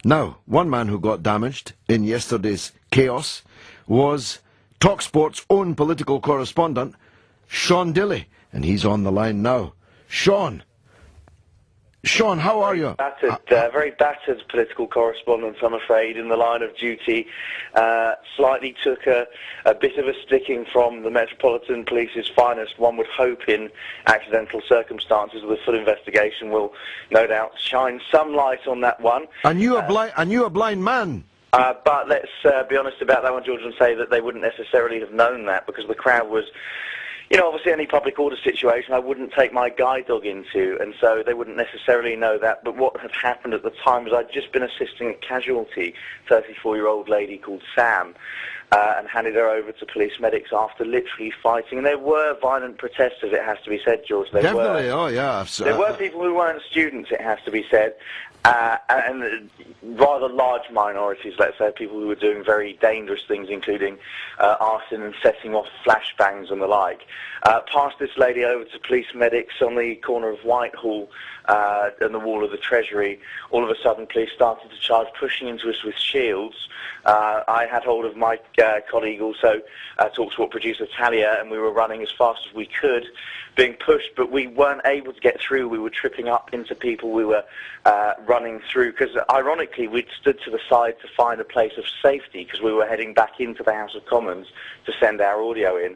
Now, one man who got damaged in yesterday's chaos was TalkSport's own political correspondent, Sean Dilley, and he's on the line now. Sean, how are you? Very battered political correspondent, I'm afraid, in the line of duty. Slightly took a bit of a sticking from the Metropolitan Police's finest. One would hope in accidental circumstances with a full investigation will no doubt shine some light on that one. I knew a blind man. But let's be honest about that one, George, and say that they wouldn't necessarily have known that because the crowd was... You know, obviously any public order situation I wouldn't take my guide dog into, and so they wouldn't necessarily know that. But what had happened at the time was I'd just been assisting a casualty, 34-year-old lady called Sam, and handed her over to police medics after literally fighting. And there were violent protesters, it has to be said, George. Definitely, oh yeah. There were people who weren't students, it has to be said, and rather large minorities, let's say, people who were doing very dangerous things, including arson and setting off flashbangs and the like. Passed this lady over to police medics on the corner of Whitehall and the wall of the Treasury. All of a sudden, police started to charge, pushing into us with shields. I had hold of my colleague, also TalkSport producer Talia, and we were running as fast as we could, being pushed, but we weren't able to get through. We were tripping up into people we were running through, because ironically we'd stood to the side to find a place of safety because we were heading back into the House of Commons to send our audio in.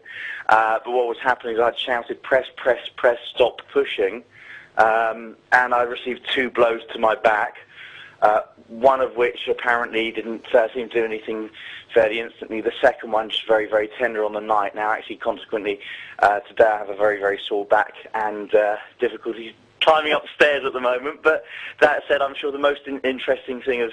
But what was happening is I'd shouted, press, press, press, stop pushing, and I received 2 blows to my back. One of which apparently didn't seem to do anything fairly instantly. The second one just very, very tender on the night. Now, actually, consequently, today I have a very, very sore back and difficulty climbing upstairs at the moment. But that said, I'm sure the most interesting thing of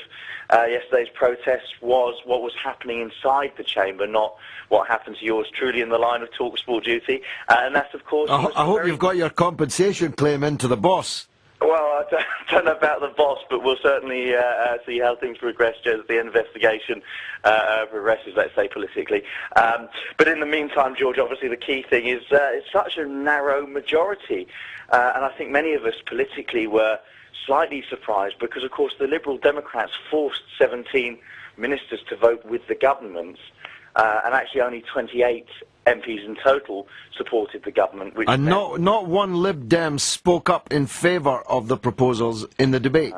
yesterday's protest was what was happening inside the chamber, not what happened to yours truly in the line of TalkSport duty. And that's, of course... I hope you've got your compensation claim into the boss. Well, I don't know about the boss, but we'll certainly see how things progress as the investigation progresses, let's say, politically. But in the meantime, George, obviously the key thing is it's such a narrow majority. And I think many of us politically were slightly surprised because, of course, the Liberal Democrats forced 17 ministers to vote with the government, and actually only 28 MPs in total supported the government. Which and not one Lib Dem spoke up in favour of the proposals in the debate.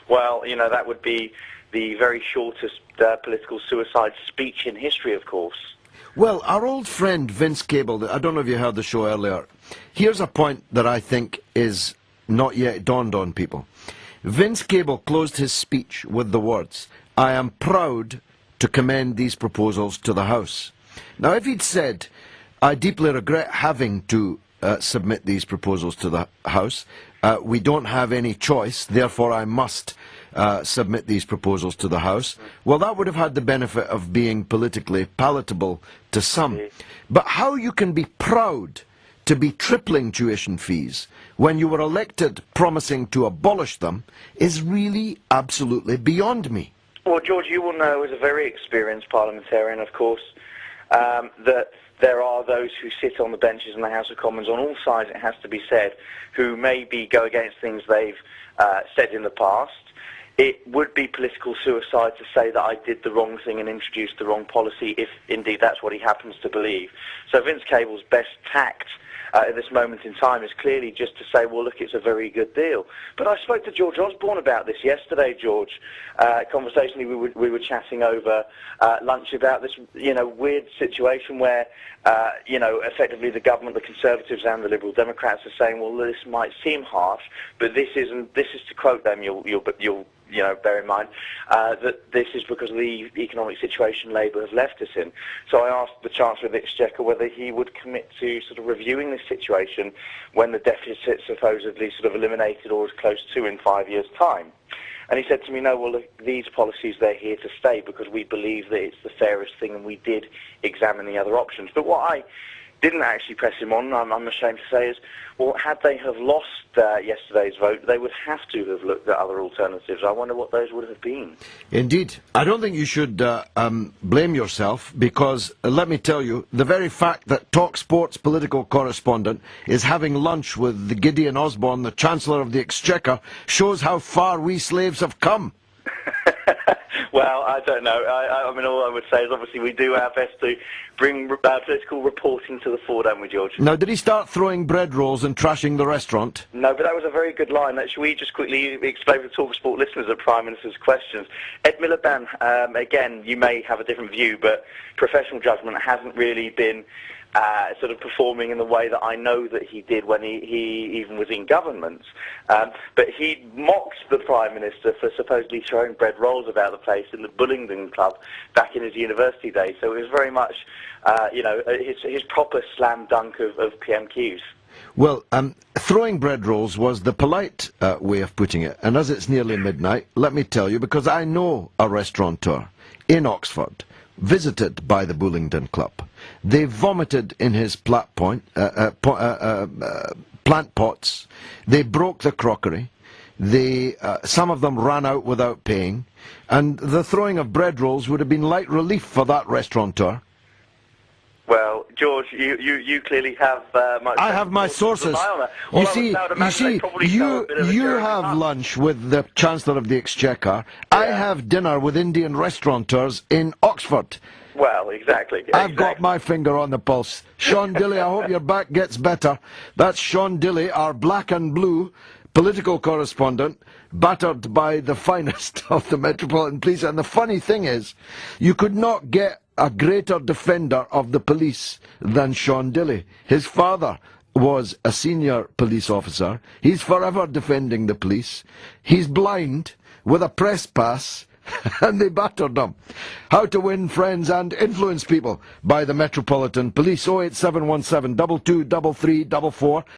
Well, you know, that would be the very shortest political suicide speech in history, of course. Well, our old friend Vince Cable, I don't know if you heard the show earlier, here's a point that I think is not yet dawned on people. Vince Cable closed his speech with the words, "I am proud to commend these proposals to the House." Now, if he'd said, "I deeply regret having to submit these proposals to the House, we don't have any choice, therefore I must submit these proposals to the House," well, that would have had the benefit of being politically palatable to some. But how you can be proud to be tripling tuition fees when you were elected promising to abolish them is really absolutely beyond me. Well, George, you will know as a very experienced parliamentarian, of course, that there are those who sit on the benches in the House of Commons on all sides, it has to be said, who maybe go against things they've said in the past. It would be political suicide to say that I did the wrong thing and introduced the wrong policy, if indeed that's what he happens to believe. So Vince Cable's best tact at this moment in time is clearly just to say, well, look, it's a very good deal. But I spoke to George Osborne about this yesterday, George. Conversationally, we were chatting over lunch about this, you know, weird situation where, you know, effectively the government, the Conservatives and the Liberal Democrats are saying, well, this might seem harsh, but this isn't. This is to quote them. You'll you know, bear in mind that this is because of the economic situation Labour have left us in. So I asked the Chancellor of the Exchequer whether he would commit to sort of reviewing this situation when the deficit's supposedly sort of eliminated or as close to in 5 years' time. And he said to me, no, well, look, these policies, they're here to stay because we believe that it's the fairest thing, and we did examine the other options. But what I didn't actually press him on, I'm ashamed to say, is, well, had they have lost yesterday's vote, they would have to have looked at other alternatives. I wonder what those would have been. Indeed. I don't think you should blame yourself, because, let me tell you, the very fact that TalkSport's political correspondent is having lunch with the Gideon Osborne, the Chancellor of the Exchequer, shows how far we slaves have come. Well, I don't know. I mean, all I would say is obviously we do our best to bring political reporting to the fore, don't we, George? Now, did he start throwing bread rolls and trashing the restaurant? No, but that was a very good line. Should we just quickly explain to the TalkSport listeners the Prime Minister's questions? Ed Miliband, again, you may have a different view, but professional judgment hasn't really been sort of performing in the way that I know that he did when he even was in government. But he mocked the Prime Minister for supposedly throwing bread rolls about the place in the Bullingdon Club back in his university days. So it was very much, his proper slam dunk of PMQs. Well, throwing bread rolls was the polite way of putting it. And as it's nearly midnight, let me tell you, because I know a restaurateur in Oxford visited by the Bullingdon Club. They vomited in his plant pots. They broke the crockery. Some of them ran out without paying. And the throwing of bread rolls would have been light relief for that restaurateur. Well, George, you clearly have much. I have my sources. You see, you have lunch with the Chancellor of the Exchequer. Yeah. I have dinner with Indian restaurateurs in Oxford. Well, exactly. I've got my finger on the pulse. Sean Dilley, I hope your back gets better. That's Sean Dilley, our black and blue political correspondent, battered by the finest of the Metropolitan Police. And the funny thing is, you could not get a greater defender of the police than Sean Dilley. His father was a senior police officer. He's forever defending the police. He's blind with a press pass, and they battered him. How to win friends and influence people by the Metropolitan Police. 08717 223344.